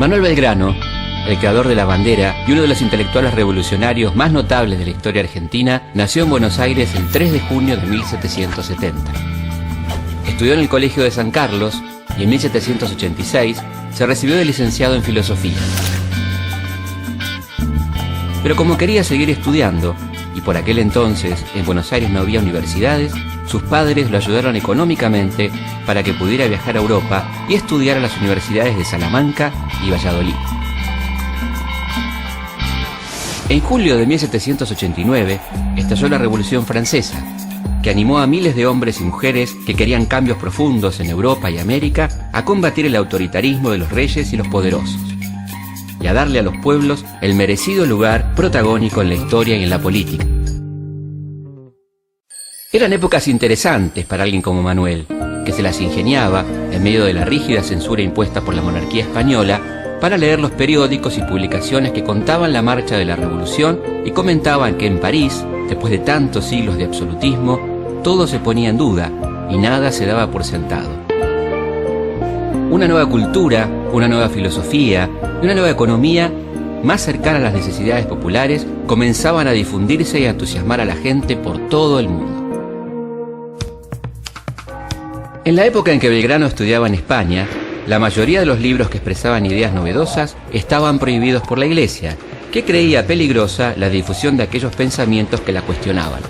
Manuel Belgrano, el creador de la bandera y uno de los intelectuales revolucionarios más notables de la historia argentina, nació en Buenos Aires el 3 de junio de 1770. Estudió en el Colegio de San Carlos y en 1786 se recibió de licenciado en Filosofía. Pero como quería seguir estudiando, y por aquel entonces en Buenos Aires no había universidades, sus padres lo ayudaron económicamente para que pudiera viajar a Europa y estudiar a las universidades de Salamanca y Valladolid. En julio de 1789 estalló la Revolución Francesa, que animó a miles de hombres y mujeres que querían cambios profundos en Europa y América a combatir el autoritarismo de los reyes y los poderosos, y a darle a los pueblos el merecido lugar protagónico en la historia y en la política. Eran épocas interesantes para alguien como Manuel, que se las ingeniaba, en medio de la rígida censura impuesta por la monarquía española, para leer los periódicos y publicaciones que contaban la marcha de la revolución y comentaban que en París, después de tantos siglos de absolutismo, todo se ponía en duda y nada se daba por sentado. Una nueva cultura, una nueva filosofía y una nueva economía más cercana a las necesidades populares comenzaban a difundirse y a entusiasmar a la gente por todo el mundo. En la época en que Belgrano estudiaba en España, la mayoría de los libros que expresaban ideas novedosas estaban prohibidos por la Iglesia, que creía peligrosa la difusión de aquellos pensamientos que la cuestionaban.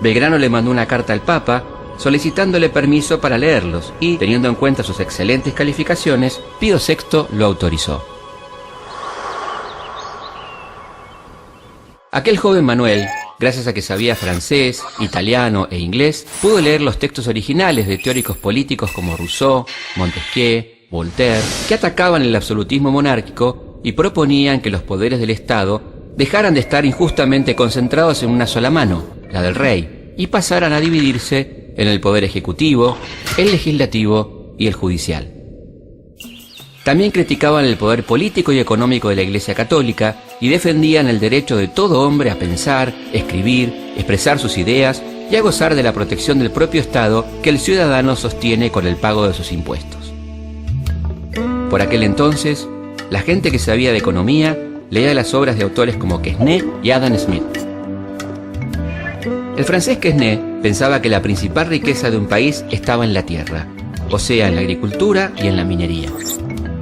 Belgrano le mandó una carta al Papa solicitándole permiso para leerlos y, teniendo en cuenta sus excelentes calificaciones, Pío VI lo autorizó. Aquel joven Manuel, gracias a que sabía francés, italiano e inglés, pudo leer los textos originales de teóricos políticos como Rousseau, Montesquieu, Voltaire, que atacaban el absolutismo monárquico y proponían que los poderes del Estado dejaran de estar injustamente concentrados en una sola mano, la del rey, y pasaran a dividirse en el poder ejecutivo, el legislativo y el judicial. También criticaban el poder político y económico de la Iglesia Católica y defendían el derecho de todo hombre a pensar, escribir, expresar sus ideas y a gozar de la protección del propio Estado que el ciudadano sostiene con el pago de sus impuestos. Por aquel entonces, la gente que sabía de economía leía las obras de autores como Quesnay y Adam Smith. El francés Quesnay pensaba que la principal riqueza de un país estaba en la tierra, o sea, en la agricultura y en la minería.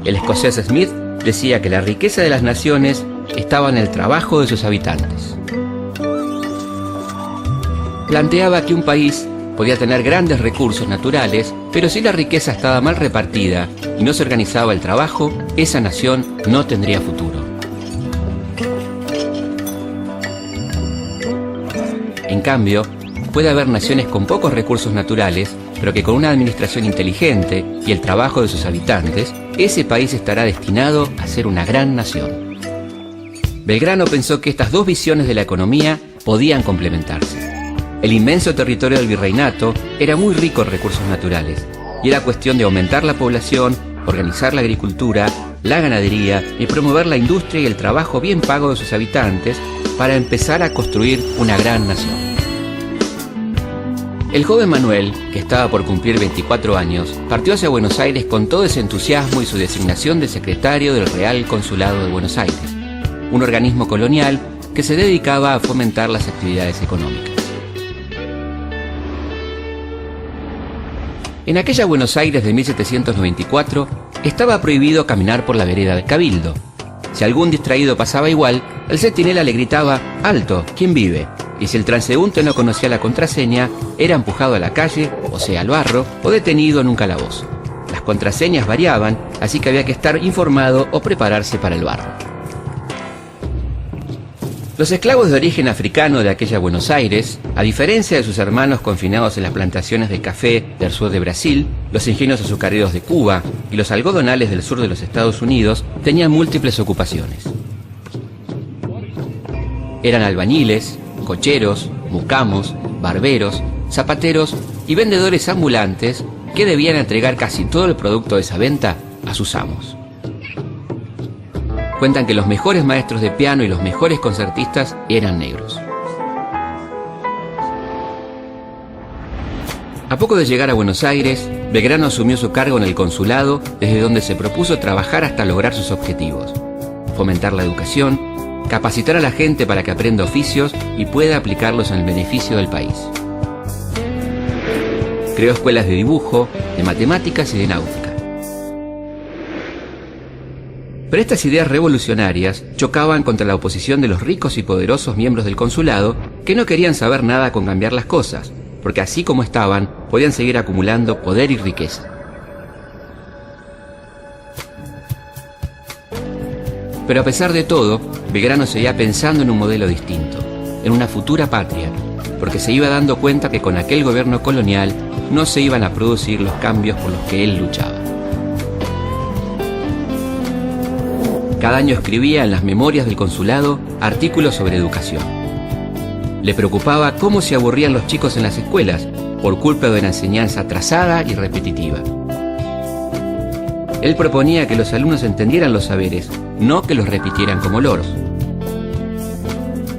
El escocés Smith decía que la riqueza de las naciones estaba en el trabajo de sus habitantes. Planteaba que un país podía tener grandes recursos naturales, pero si la riqueza estaba mal repartida y no se organizaba el trabajo, esa nación no tendría futuro. En cambio, puede haber naciones con pocos recursos naturales, pero que con una administración inteligente y el trabajo de sus habitantes, ese país estará destinado a ser una gran nación. Belgrano pensó que estas dos visiones de la economía podían complementarse. El inmenso territorio del virreinato era muy rico en recursos naturales, y era cuestión de aumentar la población, organizar la agricultura, la ganadería y promover la industria y el trabajo bien pago de sus habitantes para empezar a construir una gran nación. El joven Manuel, que estaba por cumplir 24 años, partió hacia Buenos Aires con todo ese entusiasmo y su designación de secretario del Real Consulado de Buenos Aires, un organismo colonial que se dedicaba a fomentar las actividades económicas. En aquella Buenos Aires de 1794 estaba prohibido caminar por la vereda del Cabildo. Si algún distraído pasaba igual, el centinela le gritaba «¡Alto! ¿Quién vive?», y si el transeúnte no conocía la contraseña, era empujado a la calle, o sea al barro, o detenido en un calabozo. Las contraseñas variaban, así que había que estar informado o prepararse para el barro. Los esclavos de origen africano de aquella Buenos Aires, a diferencia de sus hermanos confinados en las plantaciones de café del sur de Brasil, los ingenios azucareros de Cuba y los algodonales del sur de los Estados Unidos, tenían múltiples ocupaciones. Eran albañiles, cocheros, mucamos, barberos, zapateros y vendedores ambulantes que debían entregar casi todo el producto de esa venta a sus amos. Cuentan que los mejores maestros de piano y los mejores concertistas eran negros. A poco de llegar a Buenos Aires, Belgrano asumió su cargo en el consulado, desde donde se propuso trabajar hasta lograr sus objetivos: fomentar la educación, capacitar a la gente para que aprenda oficios y pueda aplicarlos en el beneficio del país. Creó escuelas de dibujo, de matemáticas y de náutica. Pero estas ideas revolucionarias chocaban contra la oposición de los ricos y poderosos miembros del consulado, que no querían saber nada con cambiar las cosas, porque así como estaban, podían seguir acumulando poder y riqueza. Pero a pesar de todo, Belgrano seguía pensando en un modelo distinto, en una futura patria, porque se iba dando cuenta que con aquel gobierno colonial no se iban a producir los cambios por los que él luchaba. Cada año escribía en las memorias del consulado artículos sobre educación. Le preocupaba cómo se aburrían los chicos en las escuelas por culpa de una enseñanza atrasada y repetitiva. Él proponía que los alumnos entendieran los saberes, no que los repitieran como loros.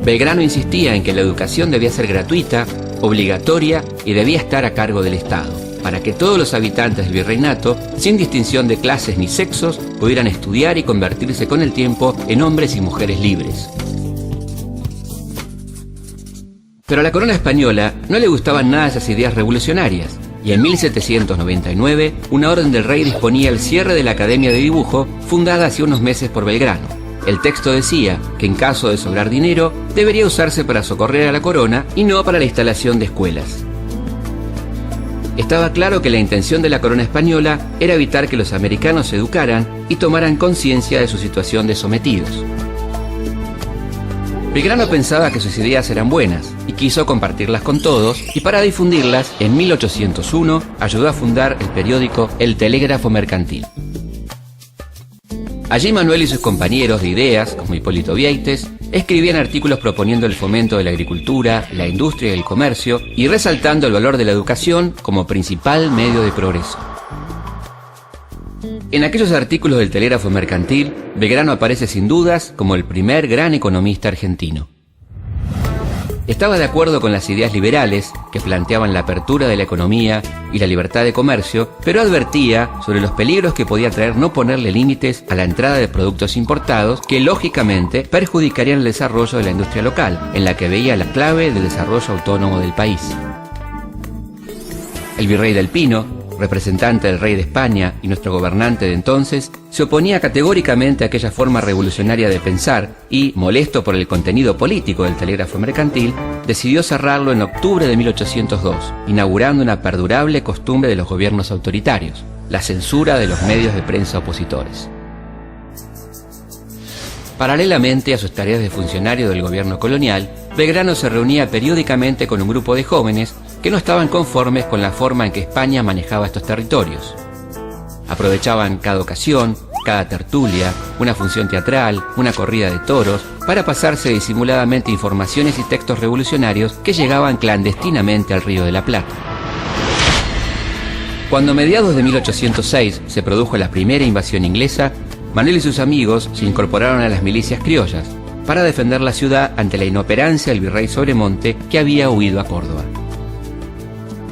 Belgrano insistía en que la educación debía ser gratuita, obligatoria y debía estar a cargo del Estado, para que todos los habitantes del virreinato, sin distinción de clases ni sexos, pudieran estudiar y convertirse con el tiempo en hombres y mujeres libres. Pero a la corona española no le gustaban nada esas ideas revolucionarias, y en 1799 una orden del rey disponía el cierre de la Academia de Dibujo, fundada hace unos meses por Belgrano. El texto decía que en caso de sobrar dinero, debería usarse para socorrer a la corona y no para la instalación de escuelas. Estaba claro que la intención de la corona española era evitar que los americanos se educaran y tomaran conciencia de su situación de sometidos. Belgrano pensaba que sus ideas eran buenas y quiso compartirlas con todos, y para difundirlas, en 1801 ayudó a fundar el periódico El Telégrafo Mercantil. Allí Manuel y sus compañeros de ideas, como Hipólito Vieites, escribían artículos proponiendo el fomento de la agricultura, la industria y el comercio, y resaltando el valor de la educación como principal medio de progreso. En aquellos artículos del Telégrafo Mercantil, Belgrano aparece sin dudas como el primer gran economista argentino. Estaba de acuerdo con las ideas liberales que planteaban la apertura de la economía y la libertad de comercio, pero advertía sobre los peligros que podía traer no ponerle límites a la entrada de productos importados que lógicamente perjudicarían el desarrollo de la industria local, en la que veía la clave del desarrollo autónomo del país. El virrey del Pino, representante del rey de España y nuestro gobernante de entonces, se oponía categóricamente a aquella forma revolucionaria de pensar y, molesto por el contenido político del Telégrafo Mercantil, decidió cerrarlo en octubre de 1802, inaugurando una perdurable costumbre de los gobiernos autoritarios: la censura de los medios de prensa opositores. Paralelamente a sus tareas de funcionario del gobierno colonial, Belgrano se reunía periódicamente con un grupo de jóvenes que no estaban conformes con la forma en que España manejaba estos territorios. Aprovechaban cada ocasión, cada tertulia, una función teatral, una corrida de toros, para pasarse disimuladamente informaciones y textos revolucionarios que llegaban clandestinamente al Río de la Plata. Cuando a mediados de 1806 se produjo la primera invasión inglesa, Manuel y sus amigos se incorporaron a las milicias criollas para defender la ciudad ante la inoperancia del virrey Sobremonte, que había huido a Córdoba.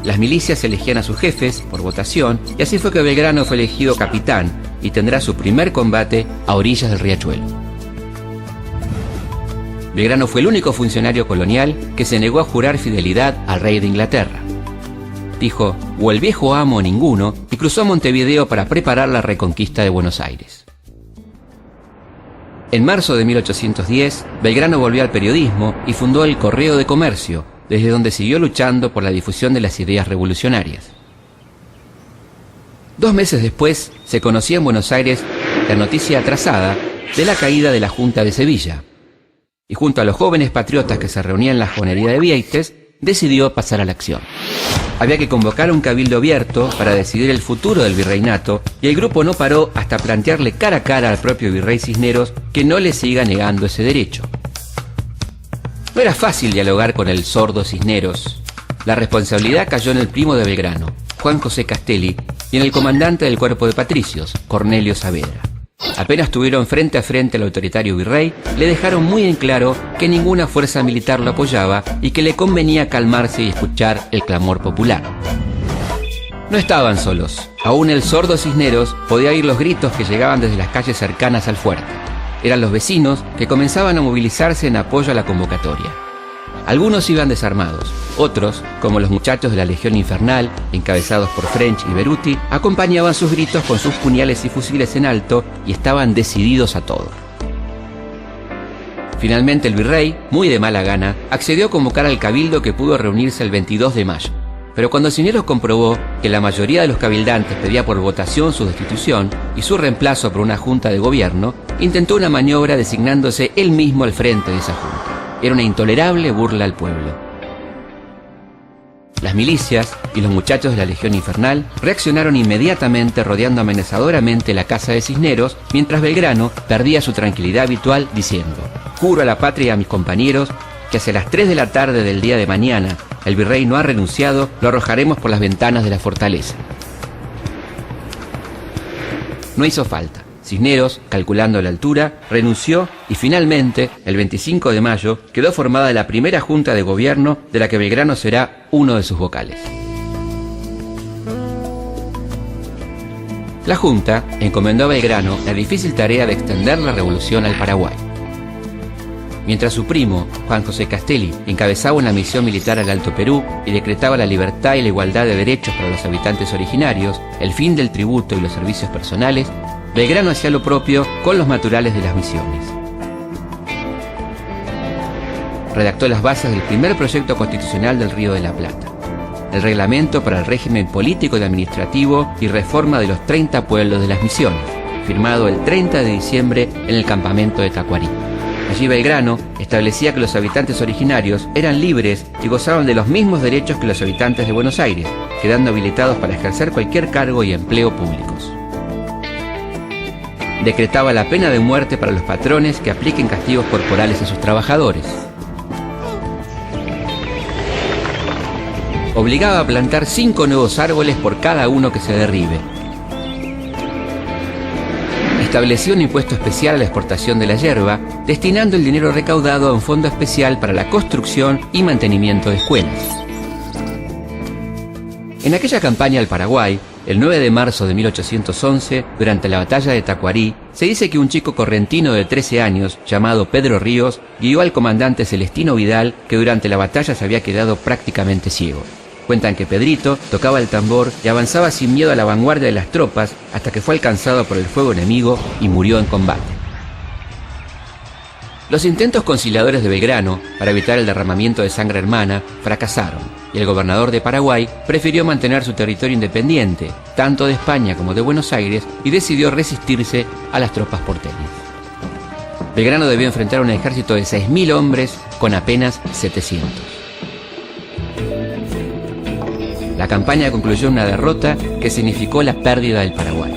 Las milicias elegían a sus jefes por votación, y así fue que Belgrano fue elegido capitán y tendrá su primer combate a orillas del riachuelo. Belgrano fue el único funcionario colonial que se negó a jurar fidelidad al rey de Inglaterra. Dijo: "O el viejo amo o ninguno", y cruzó a Montevideo para preparar la reconquista de Buenos Aires. En marzo de 1810, Belgrano volvió al periodismo y fundó el Correo de Comercio, desde donde siguió luchando por la difusión de las ideas revolucionarias. 2 meses después, se conocía en Buenos Aires la noticia atrasada de la caída de la Junta de Sevilla, y junto a los jóvenes patriotas que se reunían en la jonería de Vieites, decidió pasar a la acción. Había que convocar un cabildo abierto para decidir el futuro del virreinato, y el grupo no paró hasta plantearle cara a cara al propio virrey Cisneros que no le siga negando ese derecho. No era fácil dialogar con el sordo Cisneros. La responsabilidad cayó en el primo de Belgrano, Juan José Castelli, y en el comandante del cuerpo de patricios, Cornelio Saavedra. Apenas tuvieron frente a frente al autoritario virrey, le dejaron muy en claro que ninguna fuerza militar lo apoyaba y que le convenía calmarse y escuchar el clamor popular. No estaban solos. Aún el sordo Cisneros podía oír los gritos que llegaban desde las calles cercanas al fuerte. Eran los vecinos que comenzaban a movilizarse en apoyo a la convocatoria. Algunos iban desarmados, otros, como los muchachos de la Legión Infernal, encabezados por French y Beruti, acompañaban sus gritos con sus puñales y fusiles en alto y estaban decididos a todo. Finalmente el virrey, muy de mala gana, accedió a convocar al cabildo que pudo reunirse el 22 de mayo. Pero cuando Cisneros comprobó que la mayoría de los cabildantes pedía por votación su destitución y su reemplazo por una junta de gobierno, intentó una maniobra designándose él mismo al frente de esa junta. Era una intolerable burla al pueblo. Las milicias y los muchachos de la Legión Infernal reaccionaron inmediatamente rodeando amenazadoramente la casa de Cisneros, mientras Belgrano perdía su tranquilidad habitual diciendo: «Juro a la patria y a mis compañeros que hacia las 3 de la tarde del día de mañana el virrey no ha renunciado, lo arrojaremos por las ventanas de la fortaleza». No hizo falta. Cisneros, calculando la altura, renunció y finalmente, el 25 de mayo, quedó formada la primera junta de gobierno de la que Belgrano será uno de sus vocales. La junta encomendó a Belgrano la difícil tarea de extender la revolución al Paraguay. Mientras su primo, Juan José Castelli, encabezaba una misión militar al Alto Perú y decretaba la libertad y la igualdad de derechos para los habitantes originarios, el fin del tributo y los servicios personales, Belgrano hacía lo propio con los naturales de las misiones. Redactó las bases del primer proyecto constitucional del Río de la Plata, el reglamento para el régimen político y administrativo y reforma de los 30 pueblos de las misiones, firmado el 30 de diciembre en el campamento de Tacuarí. Allí Belgrano establecía que los habitantes originarios eran libres y gozaban de los mismos derechos que los habitantes de Buenos Aires, quedando habilitados para ejercer cualquier cargo y empleo públicos. Decretaba la pena de muerte para los patrones que apliquen castigos corporales a sus trabajadores. Obligaba a plantar 5 nuevos árboles por cada uno que se derribe. Estableció un impuesto especial a la exportación de la yerba, destinando el dinero recaudado a un fondo especial para la construcción y mantenimiento de escuelas. En aquella campaña al Paraguay, el 9 de marzo de 1811, durante la batalla de Tacuarí, se dice que un chico correntino de 13 años, llamado Pedro Ríos, guió al comandante Celestino Vidal, que durante la batalla se había quedado prácticamente ciego. Cuentan que Pedrito tocaba el tambor y avanzaba sin miedo a la vanguardia de las tropas hasta que fue alcanzado por el fuego enemigo y murió en combate. Los intentos conciliadores de Belgrano para evitar el derramamiento de sangre hermana fracasaron y el gobernador de Paraguay prefirió mantener su territorio independiente, tanto de España como de Buenos Aires, y decidió resistirse a las tropas porteñas. Belgrano debió enfrentar un ejército de 6.000 hombres con apenas 700. La campaña concluyó en una derrota que significó la pérdida del Paraguay.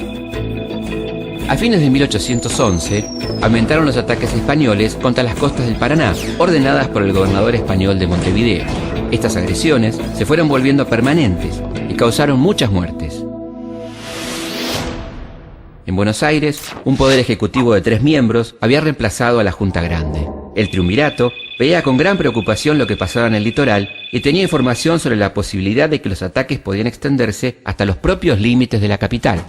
A fines de 1811, aumentaron los ataques españoles contra las costas del Paraná, ordenadas por el gobernador español de Montevideo. Estas agresiones se fueron volviendo permanentes y causaron muchas muertes. En Buenos Aires, un poder ejecutivo de 3 miembros había reemplazado a la Junta Grande. El Triunvirato veía con gran preocupación lo que pasaba en el litoral y tenía información sobre la posibilidad de que los ataques podían extenderse hasta los propios límites de la capital.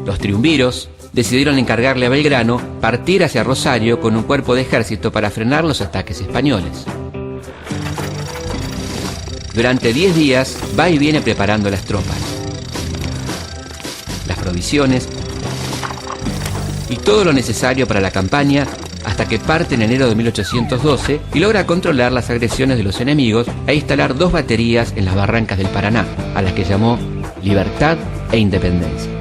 Los triunviros decidieron encargarle a Belgrano partir hacia Rosario con un cuerpo de ejército para frenar los ataques españoles. Durante 10 días va y viene preparando las tropas, las provisiones y todo lo necesario para la campaña, hasta que parte en enero de 1812 y logra controlar las agresiones de los enemigos e instalar 2 baterías en las barrancas del Paraná, a las que llamó Libertad e Independencia.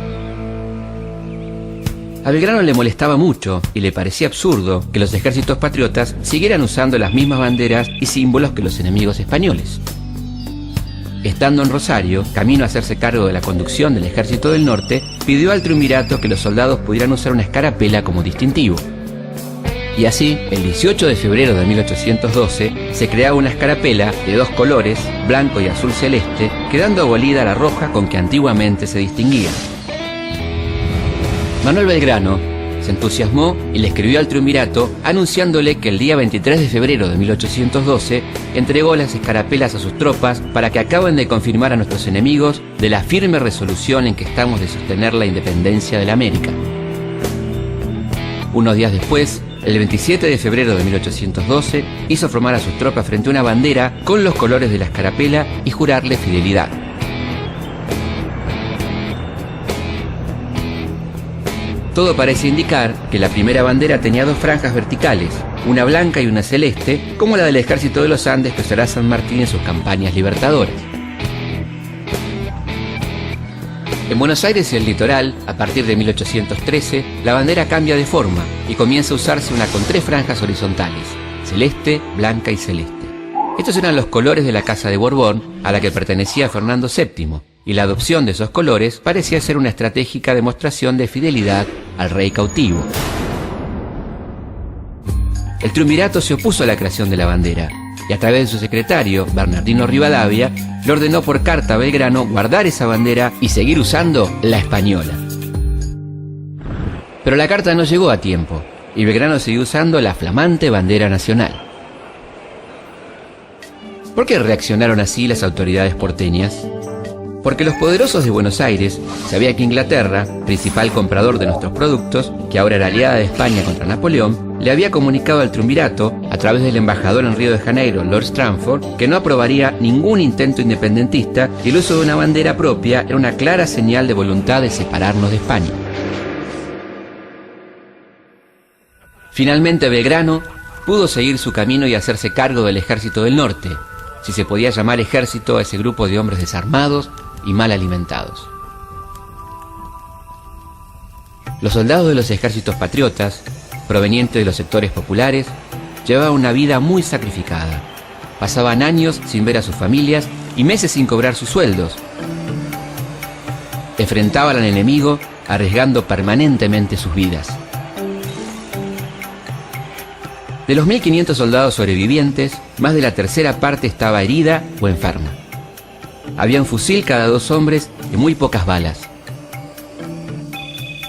A Belgrano le molestaba mucho y le parecía absurdo que los ejércitos patriotas siguieran usando las mismas banderas y símbolos que los enemigos españoles. Estando en Rosario, camino a hacerse cargo de la conducción del ejército del norte, pidió al triunvirato que los soldados pudieran usar una escarapela como distintivo. Y así, el 18 de febrero de 1812, se creaba una escarapela de 2 colores, blanco y azul celeste, quedando abolida la roja con que antiguamente se distinguía. Manuel Belgrano se entusiasmó y le escribió al triunvirato anunciándole que el día 23 de febrero de 1812 entregó las escarapelas a sus tropas para que acaben de confirmar a nuestros enemigos de la firme resolución en que estamos de sostener la independencia de la América. Unos días después, el 27 de febrero de 1812, hizo formar a sus tropas frente a una bandera con los colores de la escarapela y jurarle fidelidad. Todo parece indicar que la primera bandera tenía dos franjas verticales, una blanca y una celeste, como la del Ejército de los Andes que usará San Martín en sus campañas libertadoras. En Buenos Aires y el litoral, a partir de 1813, la bandera cambia de forma y comienza a usarse una con tres franjas horizontales, celeste, blanca y celeste. Estos eran los colores de la Casa de Borbón, a la que pertenecía Fernando VII, y la adopción de esos colores parecía ser una estratégica demostración de fidelidad al rey cautivo. El triunvirato se opuso a la creación de la bandera, y a través de su secretario, Bernardino Rivadavia, le ordenó por carta a Belgrano guardar esa bandera y seguir usando la española. Pero la carta no llegó a tiempo, y Belgrano siguió usando la flamante bandera nacional. ¿Por qué reaccionaron así las autoridades porteñas? Porque los poderosos de Buenos Aires sabían que Inglaterra, principal comprador de nuestros productos, que ahora era aliada de España contra Napoleón, le había comunicado al triunvirato, a través del embajador en Río de Janeiro, Lord Stranford, que no aprobaría ningún intento independentista y el uso de una bandera propia era una clara señal de voluntad de separarnos de España. Finalmente Belgrano pudo seguir su camino y hacerse cargo del Ejército del Norte, si se podía llamar ejército a ese grupo de hombres desarmados y mal alimentados. Los soldados de los ejércitos patriotas, provenientes de los sectores populares, llevaban una vida muy sacrificada. Pasaban años sin ver a sus familias y meses sin cobrar sus sueldos. Enfrentaban al enemigo arriesgando permanentemente sus vidas. De los 1.500 soldados sobrevivientes, más de la tercera parte estaba herida o enferma. Había un fusil cada 2 hombres y muy pocas balas.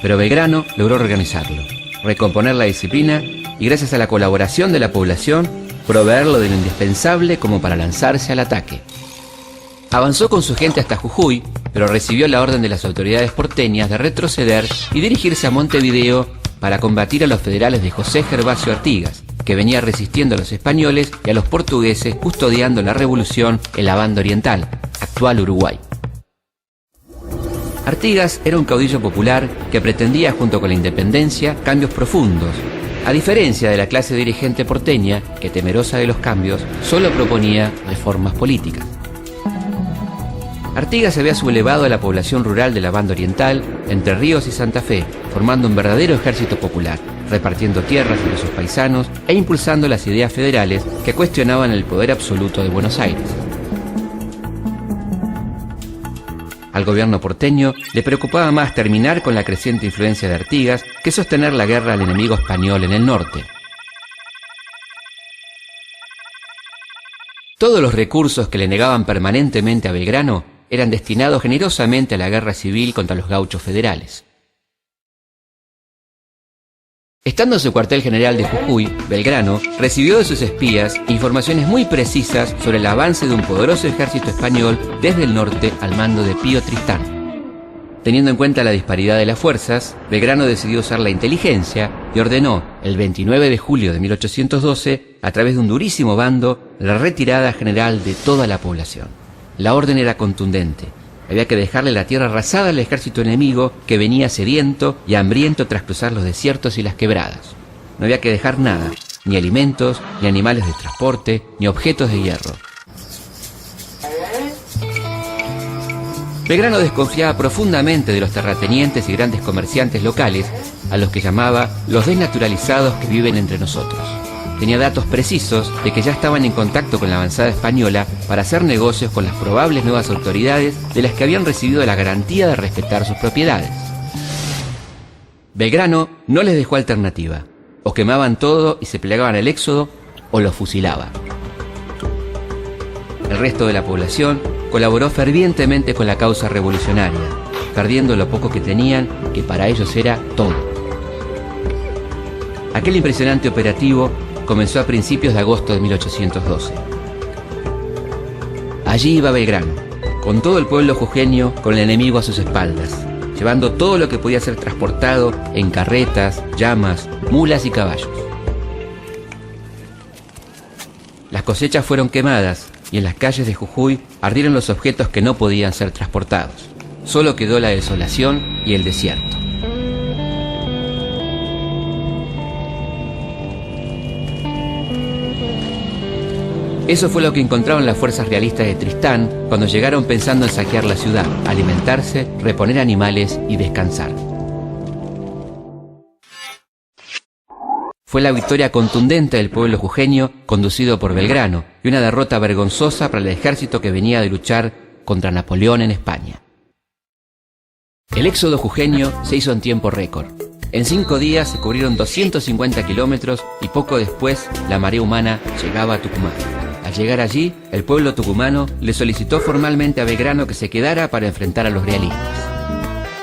Pero Belgrano logró organizarlo, recomponer la disciplina y, gracias a la colaboración de la población, proveerlo de lo indispensable como para lanzarse al ataque. Avanzó con su gente hasta Jujuy, pero recibió la orden de las autoridades porteñas de retroceder y dirigirse a Montevideo para combatir a los federales de José Gervasio Artigas, que venía resistiendo a los españoles y a los portugueses custodiando la revolución en la Banda Oriental, actual Uruguay. Artigas era un caudillo popular que pretendía, junto con la independencia, cambios profundos, a diferencia de la clase dirigente porteña, que, temerosa de los cambios, solo proponía reformas políticas. Artigas había sublevado a la población rural de la Banda Oriental, Entre Ríos y Santa Fe, formando un verdadero ejército popular, repartiendo tierras entre sus paisanos e impulsando las ideas federales que cuestionaban el poder absoluto de Buenos Aires. Al gobierno porteño le preocupaba más terminar con la creciente influencia de Artigas que sostener la guerra al enemigo español en el norte. Todos los recursos que le negaban permanentemente a Belgrano eran destinados generosamente a la guerra civil contra los gauchos federales. Estando en su cuartel general de Jujuy, Belgrano recibió de sus espías informaciones muy precisas sobre el avance de un poderoso ejército español desde el norte al mando de Pío Tristán. Teniendo en cuenta la disparidad de las fuerzas, Belgrano decidió usar la inteligencia y ordenó, el 29 de julio de 1812, a través de un durísimo bando, la retirada general de toda la población. La orden era contundente. Había que dejarle la tierra arrasada al ejército enemigo que venía sediento y hambriento tras cruzar los desiertos y las quebradas. No había que dejar nada, ni alimentos, ni animales de transporte, ni objetos de hierro. Belgrano desconfiaba profundamente de los terratenientes y grandes comerciantes locales, a los que llamaba los desnaturalizados que viven entre nosotros. Tenía datos precisos de que ya estaban en contacto con la avanzada española para hacer negocios con las probables nuevas autoridades de las que habían recibido la garantía de respetar sus propiedades. Belgrano no les dejó alternativa. O quemaban todo y se plegaban al éxodo, o los fusilaba. El resto de la población colaboró fervientemente con la causa revolucionaria, perdiendo lo poco que tenían, que para ellos era todo. Aquel impresionante operativo comenzó a principios de agosto de 1812. Allí iba Belgrano, con todo el pueblo jujeño con el enemigo a sus espaldas, llevando todo lo que podía ser transportado en carretas, llamas, mulas y caballos. Las cosechas fueron quemadas y en las calles de Jujuy ardieron los objetos que no podían ser transportados. Solo quedó la desolación y el desierto. Eso fue lo que encontraron las fuerzas realistas de Tristán cuando llegaron pensando en saquear la ciudad, alimentarse, reponer animales y descansar. Fue la victoria contundente del pueblo jujeño conducido por Belgrano y una derrota vergonzosa para el ejército que venía de luchar contra Napoleón en España. El éxodo jujeño se hizo en tiempo récord. En 5 días se cubrieron 250 kilómetros y poco después la marea humana llegaba a Tucumán. Al llegar allí, el pueblo tucumano le solicitó formalmente a Belgrano que se quedara para enfrentar a los realistas.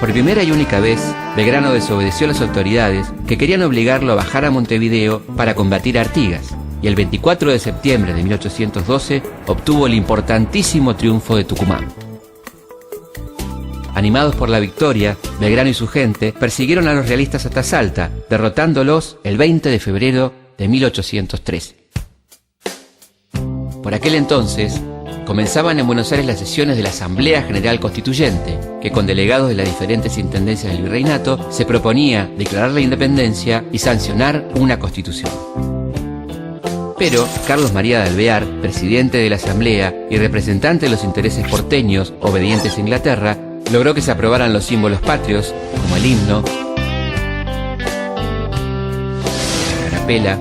Por primera y única vez, Belgrano desobedeció a las autoridades que querían obligarlo a bajar a Montevideo para combatir a Artigas, y el 24 de septiembre de 1812 obtuvo el importantísimo triunfo de Tucumán. Animados por la victoria, Belgrano y su gente persiguieron a los realistas hasta Salta, derrotándolos el 20 de febrero de 1813. Por aquel entonces, comenzaban en Buenos Aires las sesiones de la Asamblea General Constituyente, que con delegados de las diferentes intendencias del virreinato se proponía declarar la independencia y sancionar una constitución. Pero Carlos María de Alvear, presidente de la Asamblea y representante de los intereses porteños obedientes a Inglaterra, logró que se aprobaran los símbolos patrios, como el himno, la carapela,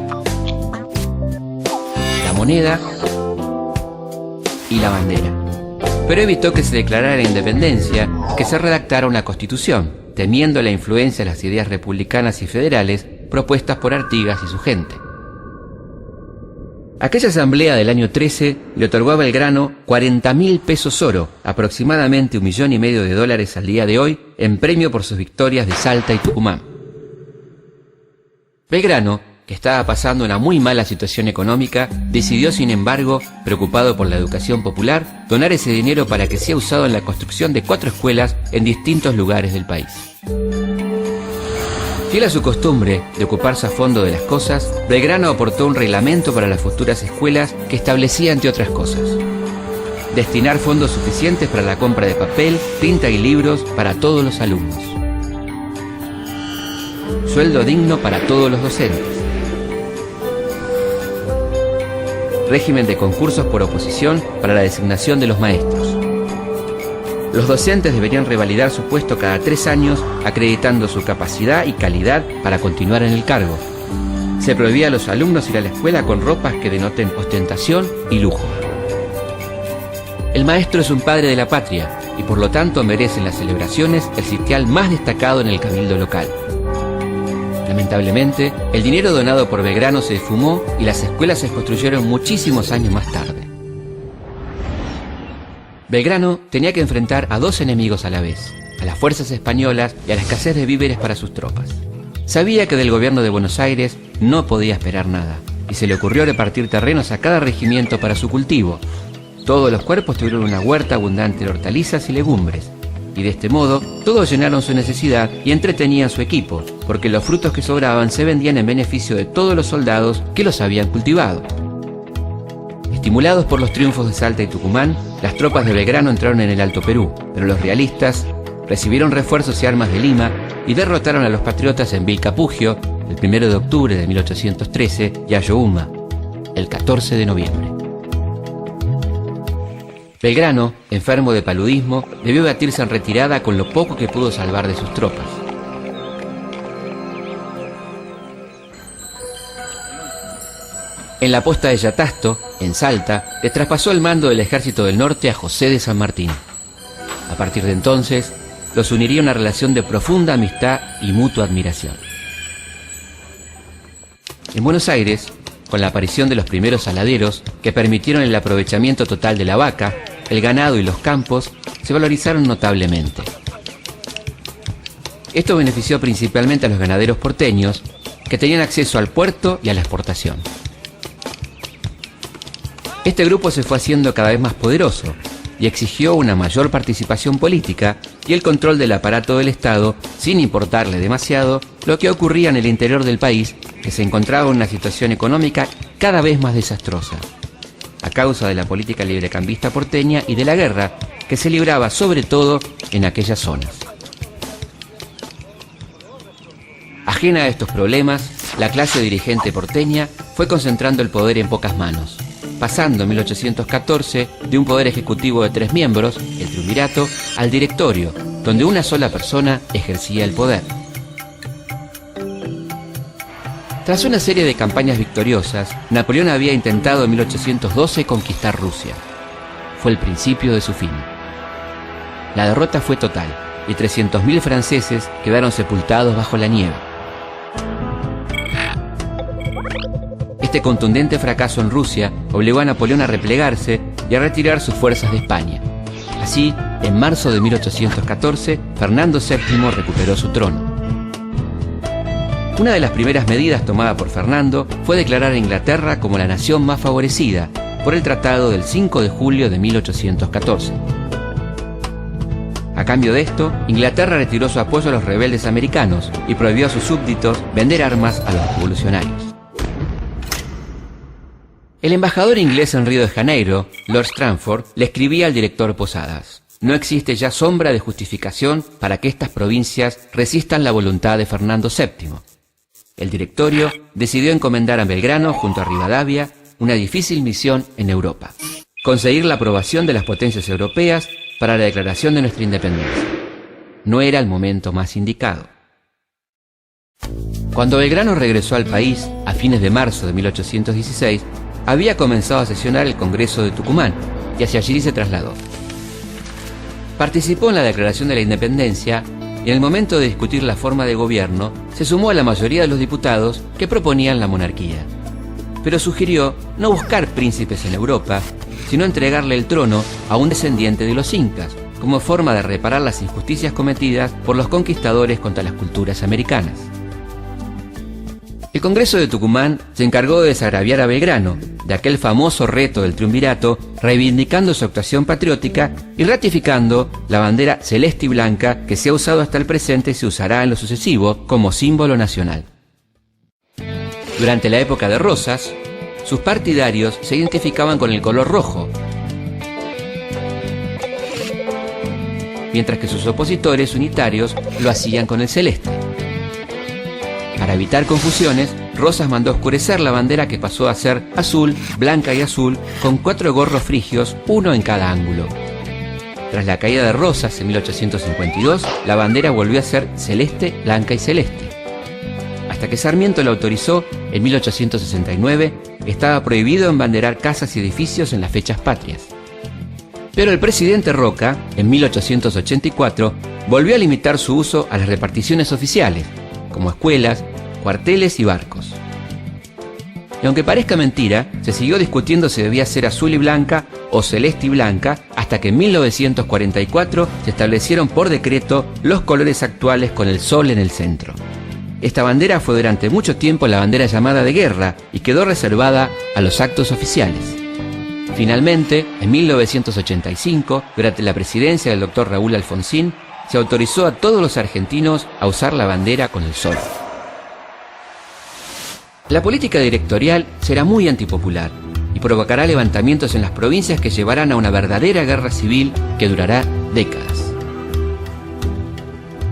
la moneda y la bandera. Pero evitó que se declarara la independencia, que se redactara una constitución, temiendo la influencia de las ideas republicanas y federales propuestas por Artigas y su gente. Aquella asamblea del año 13 le otorgó a Belgrano 40.000 pesos oro, aproximadamente $1,5 millones al día de hoy, en premio por sus victorias de Salta y Tucumán. Belgrano, que estaba pasando una muy mala situación económica, decidió, sin embargo, preocupado por la educación popular, donar ese dinero para que sea usado en la construcción de 4 escuelas en distintos lugares del país. Fiel a su costumbre de ocuparse a fondo de las cosas, Belgrano aportó un reglamento para las futuras escuelas que establecía, entre otras cosas, destinar fondos suficientes para la compra de papel, tinta y libros para todos los alumnos, sueldo digno para todos los docentes, régimen de concursos por oposición para la designación de los maestros. Los docentes deberían revalidar su puesto cada 3 años, acreditando su capacidad y calidad para continuar en el cargo. Se prohibía a los alumnos ir a la escuela con ropas que denoten ostentación y lujo. El maestro es un padre de la patria y por lo tanto merece en las celebraciones el sitial más destacado en el cabildo local. Lamentablemente, el dinero donado por Belgrano se esfumó y las escuelas se construyeron muchísimos años más tarde. Belgrano tenía que enfrentar a 2 enemigos a la vez, a las fuerzas españolas y a la escasez de víveres para sus tropas. Sabía que del gobierno de Buenos Aires no podía esperar nada, y se le ocurrió repartir terrenos a cada regimiento para su cultivo. Todos los cuerpos tuvieron una huerta abundante de hortalizas y legumbres, y de este modo todos llenaron su necesidad y entretenían su equipo, porque los frutos que sobraban se vendían en beneficio de todos los soldados que los habían cultivado. Estimulados por los triunfos de Salta y Tucumán, las tropas de Belgrano entraron en el Alto Perú, pero los realistas recibieron refuerzos y armas de Lima y derrotaron a los patriotas en Vilcapugio el 1 de octubre de 1813 y Ayohuma el 14 de noviembre. Belgrano, enfermo de paludismo, debió batirse en retirada con lo poco que pudo salvar de sus tropas. En la posta de Yatasto, en Salta, le traspasó el mando del Ejército del Norte a José de San Martín. A partir de entonces, los uniría una relación de profunda amistad y mutua admiración. En Buenos Aires, con la aparición de los primeros saladeros, que permitieron el aprovechamiento total de la vaca, el ganado y los campos, se valorizaron notablemente. Esto benefició principalmente a los ganaderos porteños, que tenían acceso al puerto y a la exportación. Este grupo se fue haciendo cada vez más poderoso y exigió una mayor participación política y el control del aparato del Estado, sin importarle demasiado lo que ocurría en el interior del país, que se encontraba en una situación económica cada vez más desastrosa, a causa de la política librecambista porteña y de la guerra que se libraba sobre todo en aquellas zonas. Ajena a estos problemas, la clase dirigente porteña fue concentrando el poder en pocas manos, pasando en 1814 de un poder ejecutivo de 3 miembros, el triunvirato, al directorio, donde una sola persona ejercía el poder. Tras una serie de campañas victoriosas, Napoleón había intentado en 1812 conquistar Rusia. Fue el principio de su fin. La derrota fue total y 300.000 franceses quedaron sepultados bajo la nieve. Este contundente fracaso en Rusia obligó a Napoleón a replegarse y a retirar sus fuerzas de España. Así, en marzo de 1814, Fernando VII recuperó su trono. Una de las primeras medidas tomadas por Fernando fue declarar a Inglaterra como la nación más favorecida por el Tratado del 5 de julio de 1814. A cambio de esto, Inglaterra retiró su apoyo a los rebeldes americanos y prohibió a sus súbditos vender armas a los revolucionarios. El embajador inglés en Río de Janeiro, Lord Stranford, le escribía al director Posadas: no existe ya sombra de justificación para que estas provincias resistan la voluntad de Fernando VII. El directorio decidió encomendar a Belgrano, junto a Rivadavia, una difícil misión en Europa: conseguir la aprobación de las potencias europeas para la declaración de nuestra independencia. No era el momento más indicado. Cuando Belgrano regresó al país, a fines de marzo de 1816, había comenzado a sesionar el Congreso de Tucumán y hacia allí se trasladó. Participó en la declaración de la independencia y en el momento de discutir la forma de gobierno se sumó a la mayoría de los diputados que proponían la monarquía. Pero sugirió no buscar príncipes en Europa, sino entregarle el trono a un descendiente de los incas, como forma de reparar las injusticias cometidas por los conquistadores contra las culturas americanas. El Congreso de Tucumán se encargó de desagraviar a Belgrano de aquel famoso reto del triunvirato, reivindicando su actuación patriótica y ratificando la bandera celeste y blanca que se ha usado hasta el presente y se usará en lo sucesivo como símbolo nacional. Durante la época de Rosas, sus partidarios se identificaban con el color rojo, mientras que sus opositores unitarios lo hacían con el celeste. Para evitar confusiones, Rosas mandó oscurecer la bandera, que pasó a ser azul, blanca y azul, con 4 gorros frigios, uno en cada ángulo. Tras la caída de Rosas en 1852, la bandera volvió a ser celeste, blanca y celeste. Hasta que Sarmiento la autorizó, en 1869, estaba prohibido embanderar casas y edificios en las fechas patrias. Pero el presidente Roca, en 1884, volvió a limitar su uso a las reparticiones oficiales, como escuelas, cuarteles y barcos. Y aunque parezca mentira, se siguió discutiendo si debía ser azul y blanca o celeste y blanca, hasta que en 1944 se establecieron por decreto los colores actuales con el sol en el centro. Esta bandera fue durante mucho tiempo la bandera llamada de guerra y quedó reservada a los actos oficiales. Finalmente, en 1985, durante la presidencia del Dr. Raúl Alfonsín, se autorizó a todos los argentinos a usar la bandera con el sol. La política directorial será muy antipopular y provocará levantamientos en las provincias que llevarán a una verdadera guerra civil que durará décadas.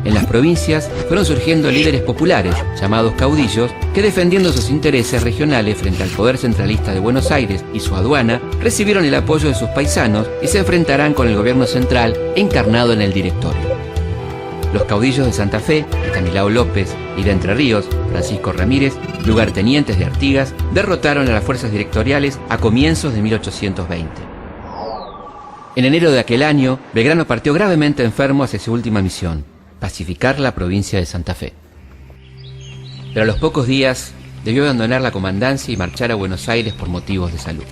En las provincias fueron surgiendo líderes populares, llamados caudillos, que defendiendo sus intereses regionales frente al poder centralista de Buenos Aires y su aduana, recibieron el apoyo de sus paisanos y se enfrentarán con el gobierno central encarnado en el directorio. Los caudillos de Santa Fe, Estanislao López, y de Entre Ríos, Francisco Ramírez, lugartenientes de Artigas, derrotaron a las fuerzas directoriales a comienzos de 1820. En enero de aquel año, Belgrano partió gravemente enfermo hacia su última misión: pacificar la provincia de Santa Fe. Pero a los pocos días debió abandonar la comandancia y marchar a Buenos Aires por motivos de salud.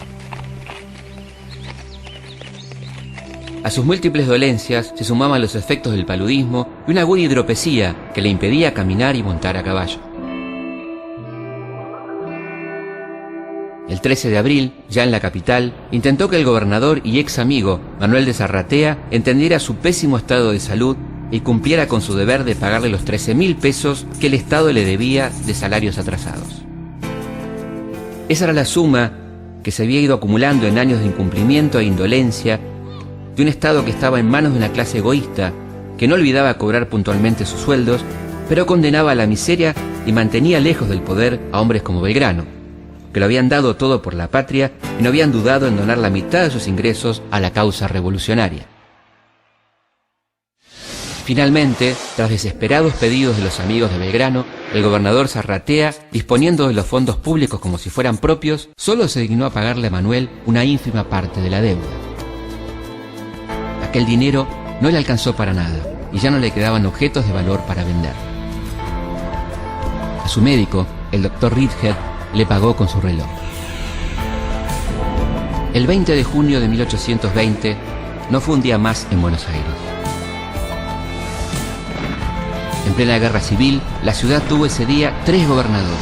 A sus múltiples dolencias se sumaban los efectos del paludismo y una aguda hidropesía que le impedía caminar y montar a caballo. El 13 de abril, ya en la capital, intentó que el gobernador y ex amigo Manuel de Zarratea entendiera su pésimo estado de salud y cumpliera con su deber de pagarle los 13.000 pesos que el Estado le debía de salarios atrasados. Esa era la suma que se había ido acumulando en años de incumplimiento e indolencia de un Estado que estaba en manos de una clase egoísta que no olvidaba cobrar puntualmente sus sueldos, pero condenaba a la miseria y mantenía lejos del poder a hombres como Belgrano, que lo habían dado todo por la patria y no habían dudado en donar la mitad de sus ingresos a la causa revolucionaria. Finalmente, tras desesperados pedidos de los amigos de Belgrano, el gobernador Zarratea, disponiendo de los fondos públicos como si fueran propios, solo se dignó a pagarle a Manuel una ínfima parte de la deuda. Aquel dinero no le alcanzó para nada y ya no le quedaban objetos de valor para vender. A su médico, el doctor Riedhead, le pagó con su reloj. El 20 de junio de 1820 no fue un día más en Buenos Aires. En plena guerra civil, la ciudad tuvo ese día 3 gobernadores.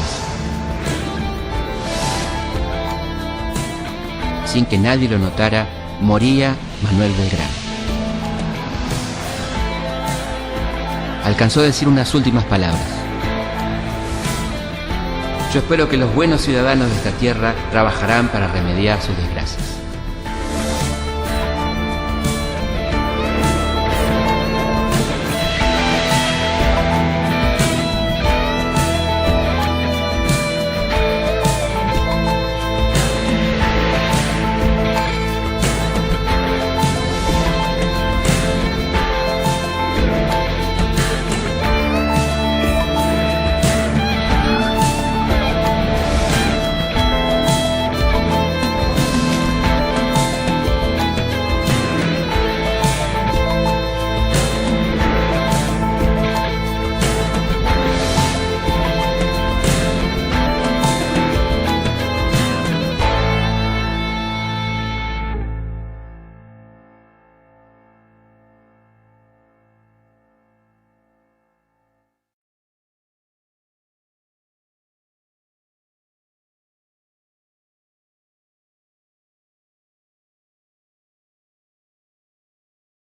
Sin que nadie lo notara, moría Manuel Belgrano. Alcanzó a decir unas últimas palabras. Yo espero que los buenos ciudadanos de esta tierra trabajarán para remediar sus desgracias.